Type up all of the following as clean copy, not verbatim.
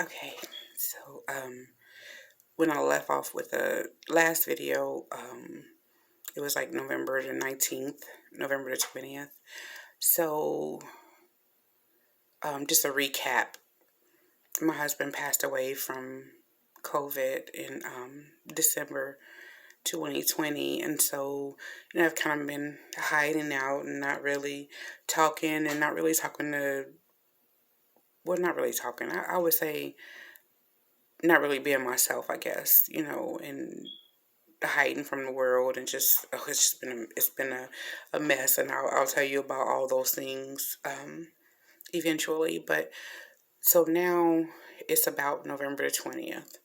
Okay, so when I left off with the last video, it was like November the 19th, November the 20th. So, just a recap. My husband passed away from COVID in December 2020, and so I've kind of been hiding out and not really talking, and not really talking to, well, not really talking. I would say not really being myself, I guess, and hiding from the world, and just it's just been a mess, and I'll tell you about all those things eventually. But so now it's about November the 20th,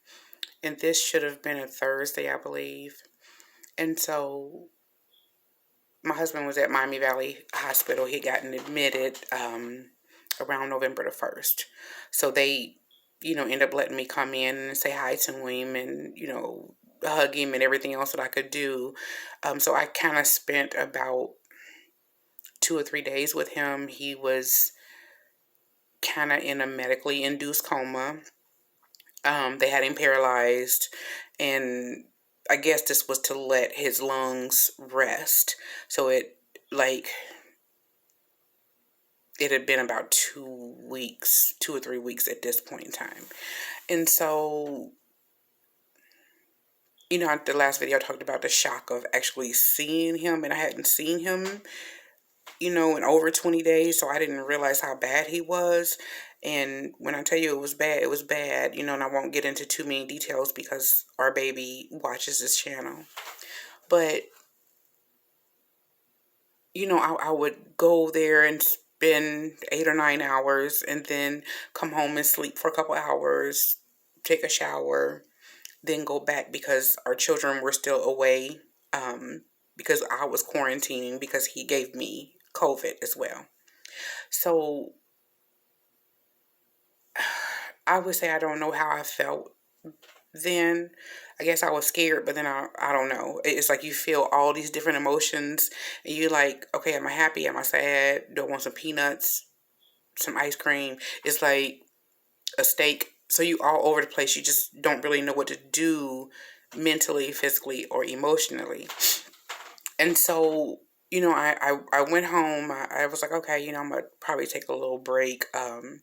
and this should have been a Thursday, I believe. And so my husband was at Miami Valley Hospital. He gotten admitted around November the 1st. So they end up letting me come in and say hi to him, and hug him and everything else that I could do. So I kind of spent about 2 or 3 days with him. He was kind of in a medically induced coma. They had him paralyzed, and I guess this was to let his lungs rest. So it had been about 2 weeks, 2 or 3 weeks at this point in time. And so, the last video I talked about the shock of actually seeing him, and I hadn't seen him, in over 20 days, so I didn't realize how bad he was. And when I tell you it was bad, it was bad, and I won't get into too many details because our baby watches this channel. But, I would go there and spend 8 or 9 hours, and then come home and sleep for a couple hours, take a shower, then go back because our children were still away, because I was quarantining because he gave me COVID as well. So I would say I don't know how I felt then. I guess I was scared, but then I don't know. It's like you feel all these different emotions, and you like, okay, am I happy? Am I sad? Do I want some peanuts? Some ice cream? It's like a steak. So you all over the place. You just don't really know what to do mentally, physically, or emotionally. And so, I went home. I was like, okay, I'm going to probably take a little break, and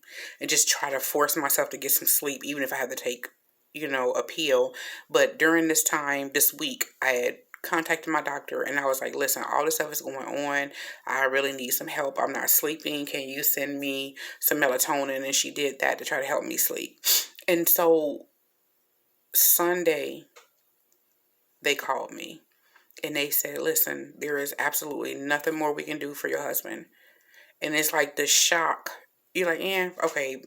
just try to force myself to get some sleep, even if I had to take, a pill. But during this time, this week, I had contacted my doctor, and I was like, listen, all this stuff is going on. I really need some help. I'm not sleeping. Can you send me some melatonin? And she did that to try to help me sleep. And so Sunday, they called me. And they said, listen, there is absolutely nothing more we can do for your husband. And it's like the shock. You're like, yeah, okay.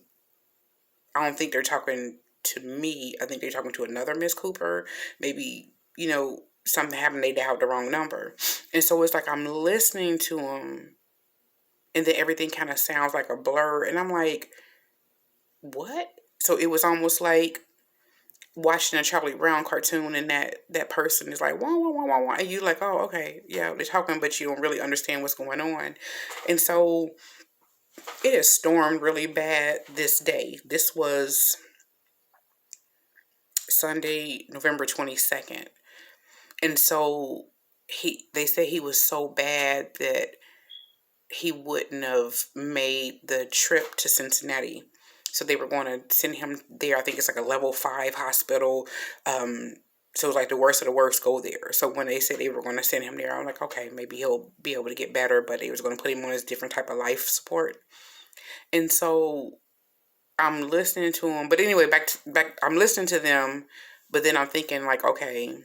I don't think they're talking to me. I think they're talking to another Miss Cooper. Maybe, something happened. They dialed the wrong number. And so it's like I'm listening to them, and then everything kind of sounds like a blur. And I'm like, what? So it was almost like watching a Charlie Brown cartoon, and that person is like, wah, wah, wah, wah, wah. And you like, oh, okay, yeah, they're talking, but you don't really understand what's going on. And so it has stormed really bad this day. This was Sunday, November 22nd. And so they say he was so bad that he wouldn't have made the trip to Cincinnati. So they were going to send him there. I think it's like a level 5 hospital. So it was like the worst of the worst go there. So when they said they were going to send him there, I'm like, okay, maybe he'll be able to get better, but they was going to put him on this different type of life support. And so I'm listening to him. But anyway, back, I'm listening to them, but then I'm thinking like, okay,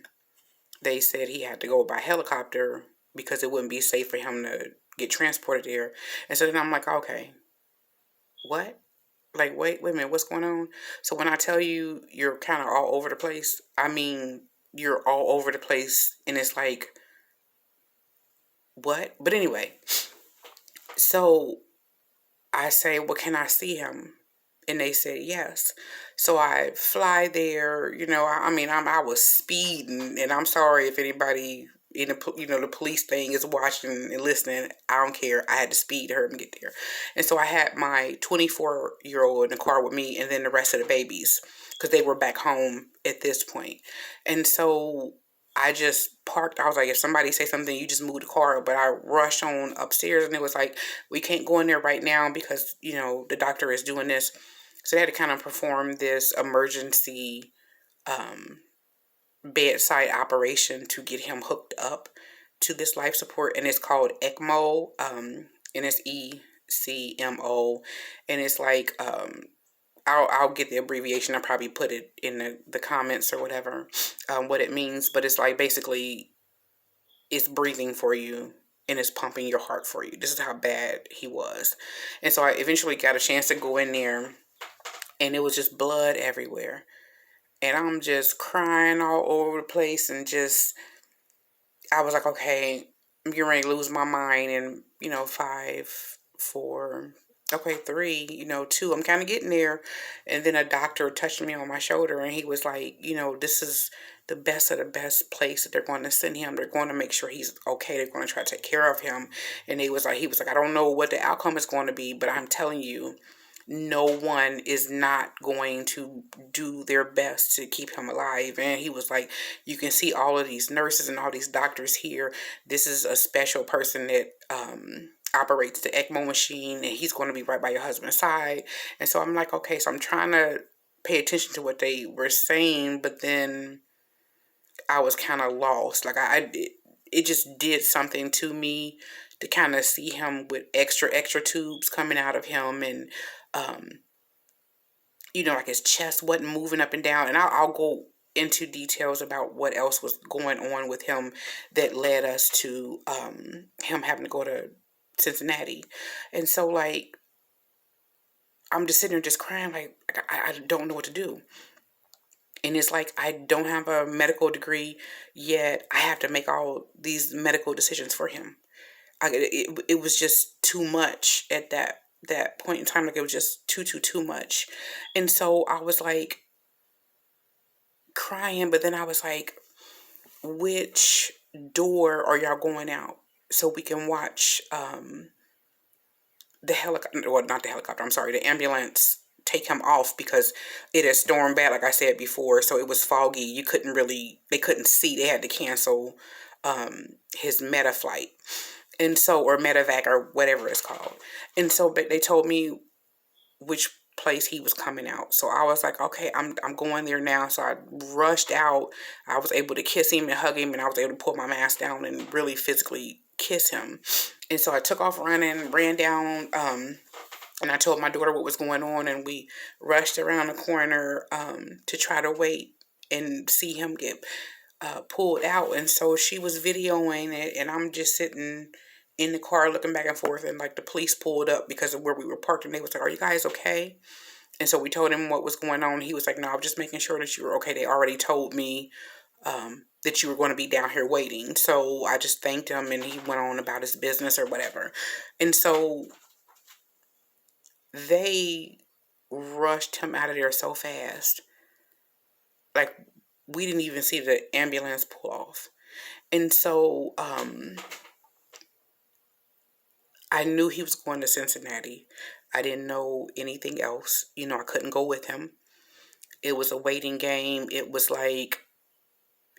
they said he had to go by helicopter because it wouldn't be safe for him to get transported there. And so then I'm like, okay, what? Like, wait a minute, what's going on? So when I tell you you're kind of all over the place, I mean, you're all over the place, and it's like, what? But anyway, so I say, well, can I see him? And they said yes. So I fly there, I mean, I was speeding, and I'm sorry if anybody in the police thing is watching and listening. I don't care. I had to speed to hurry and get there. And so I had my 24-year-old in the car with me, and then the rest of the babies, because they were back home at this point. And so I just parked. I was like, if somebody say something, you just move the car. But I rushed on upstairs, and it was like, we can't go in there right now because, the doctor is doing this. So they had to kind of perform this emergency um, bedside operation to get him hooked up to this life support, and it's called ECMO, and it's ECMO, and it's like I'll get the abbreviation. I'll probably put it in the comments or whatever, what it means, but it's like basically it's breathing for you and it's pumping your heart for you. This is how bad he was. And so I eventually got a chance to go in there, and it was just blood everywhere. And I'm just crying all over the place, and I was like, okay, I'm getting ready to lose my mind. And, 5, 4, okay, 3, 2, I'm kind of getting there. And then a doctor touched me on my shoulder, and he was like, this is the best of the best place that they're going to send him. They're going to make sure he's okay. They're going to try to take care of him. And he was like, I don't know what the outcome is going to be, but I'm telling you, no one is not going to do their best to keep him alive. And he was like, you can see all of these nurses and all these doctors here. This is a special person that operates the ECMO machine, and he's going to be right by your husband's side. And so I'm like, okay, so I'm trying to pay attention to what they were saying, but then I was kind of lost. Like it just did something to me to kind of see him with extra tubes coming out of him, and um, like his chest wasn't moving up and down. And I'll go into details about what else was going on with him that led us to him having to go to Cincinnati. And so, like, I'm just sitting there just crying, like, I don't know what to do. And it's like, I don't have a medical degree, yet I have to make all these medical decisions for him. It was just too much at that point in time. Like, it was just too much. And so I was like crying, but then I was like, which door are y'all going out so we can watch the helicopter, well, not the helicopter, I'm sorry, the ambulance take him off, because it had stormed bad, like I said before. So it was foggy. They couldn't see. They had to cancel his meta flight. And so, or medevac, or whatever it's called. And so, but they told me which place he was coming out. So I was like, okay, I'm going there now. So I rushed out. I was able to kiss him and hug him, and I was able to pull my mask down and really physically kiss him. And so I took off running, ran down, and I told my daughter what was going on, and we rushed around the corner to try to wait and see him get pulled out. And so she was videoing it, and I'm just sitting in the car looking back and forth, and like the police pulled up because of where we were parked, and they was like, are you guys okay? And so we told him what was going on. He was like, no, I'm just making sure that you were okay. They already told me that you were going to be down here waiting. So I just thanked him, and he went on about his business or whatever. And so they rushed him out of there so fast. Like, we didn't even see the ambulance pull off. And so I knew he was going to Cincinnati. I didn't know anything else. I couldn't go with him. It was a waiting game. It was like,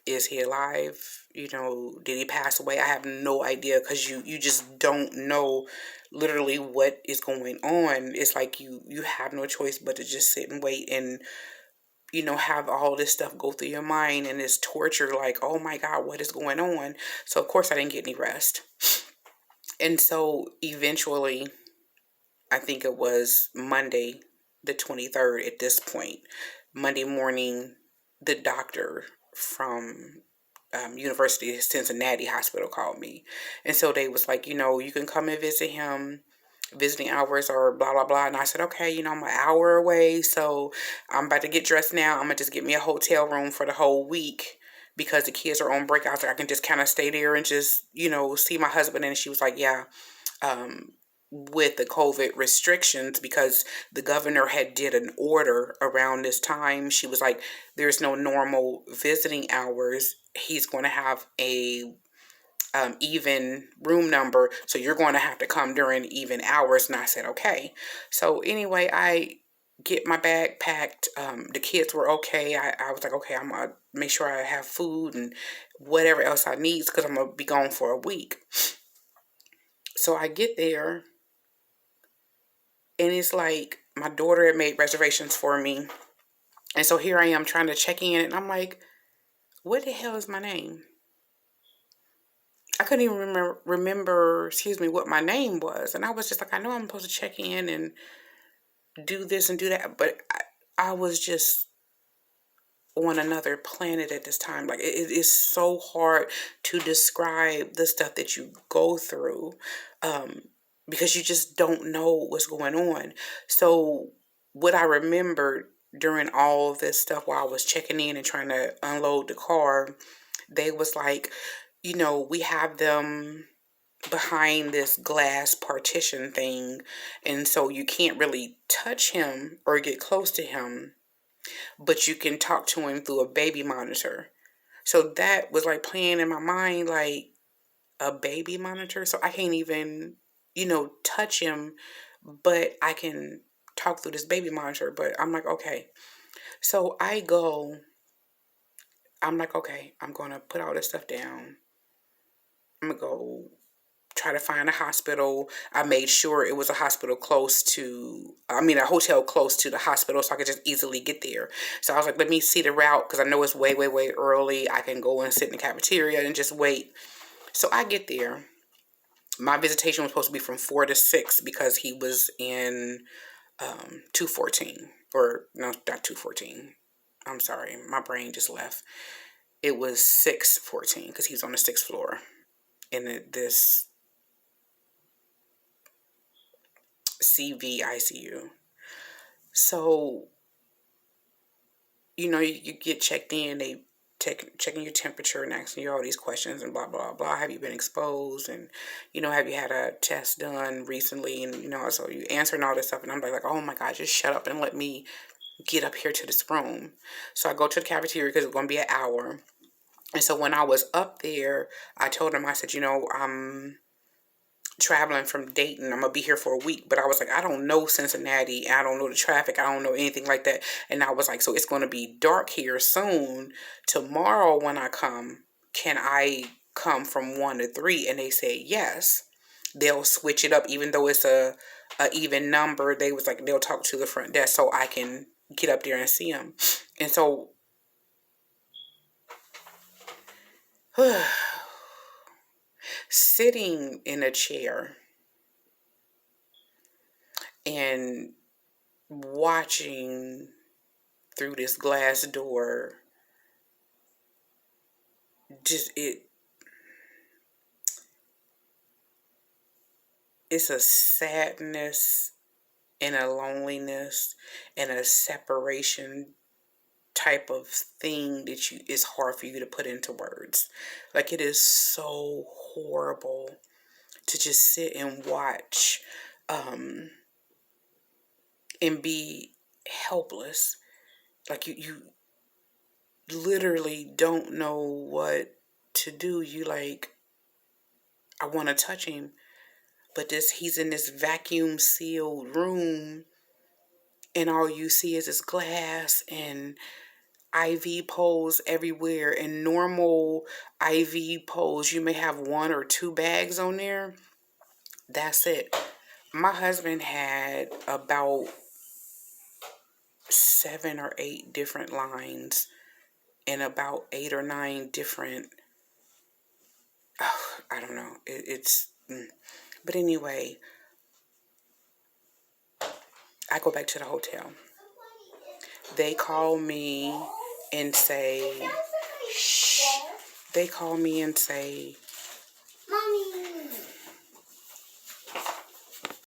is he alive? Did he pass away? I have no idea, because you just don't know literally what is going on. It's like you have no choice but to just sit and wait, and have all this stuff go through your mind, and this torture, like, oh my God, what is going on? So of course I didn't get any rest. And so eventually, I think it was Monday, the 23rd at this point, Monday morning, the doctor from University of Cincinnati Hospital called me. And so they was like, you can come and visit him. Visiting hours are blah, blah, blah. And I said, okay, I'm an hour away. So I'm about to get dressed now. I'm going to just get me a hotel room for the whole week, because the kids are on break. I was like, I can just kind of stay there and just, see my husband. And she was like, yeah, with the COVID restrictions, because the governor had did an order around this time. She was like, there's no normal visiting hours. He's going to have a even room number, so you're going to have to come during even hours. And I said, okay. So anyway, I get my bag packed. The kids were okay. I was like, okay, I'm gonna make sure I have food and whatever else I need because I'm gonna be gone for a week. So I get there, and it's like my daughter had made reservations for me, and so here I am trying to check in, and I'm like, what the hell is my name? I couldn't even remember, excuse me, what my name was. And I was just like, I know I'm supposed to check in and do this and do that. But I was just on another planet at this time. Like, it is so hard to describe the stuff that you go through, because you just don't know what's going on. So what I remembered during all this stuff while I was checking in and trying to unload the car, they was like, we have them behind this glass partition thing, and so you can't really touch him or get close to him, but you can talk to him through a baby monitor. So that was like playing in my mind, like a baby monitor. So I can't even, touch him, but I can talk through this baby monitor. But I'm like, okay. So I'm like, okay, I'm going to put all this stuff down. I'm going to go try to find a hospital. I made sure it was a hotel close to the hospital so I could just easily get there. So I was like, let me see the route because I know it's way, way, way early. I can go and sit in the cafeteria and just wait. So I get there. My visitation was supposed to be from 4 to 6 because he was in 214. Or, no, not 214. I'm sorry. My brain just left. It was 614 because he was on the 6th floor in this CV ICU. So, you get checked in, they checking your temperature and asking you all these questions and blah, blah, blah. Have you been exposed? And, have you had a test done recently? And, so you answering all this stuff. And I'm like, oh my God, just shut up and let me get up here to this room. So I go to the cafeteria because it's going to be an hour. And so when I was up there, I told him, I said, I'm traveling from Dayton. I'm gonna be here for a week, but I was like, I don't know Cincinnati. I don't know the traffic. I don't know anything like that. And I was like, so it's going to be dark here soon. Tomorrow when I come, can I come from 1 to 3? And they said yes. They'll switch it up, even though it's a even number. They was like, they'll talk to the front desk so I can get up there and see them. And so sitting in a chair and watching through this glass door, just it's a sadness and a loneliness and a separation type of thing that it's hard for you to put into words. Like, it is so horrible to just sit and watch and be helpless. Like, you literally don't know what to do. You like, I want to touch him, but he's in this vacuum sealed room, and all you see is this glass and IV poles everywhere. And normal IV poles, you may have 1 or 2 bags on there. That's it. My husband had about 7 or 8 different lines and about 8 or 9 different, I don't know. But anyway, I go back to the hotel. They call me and say,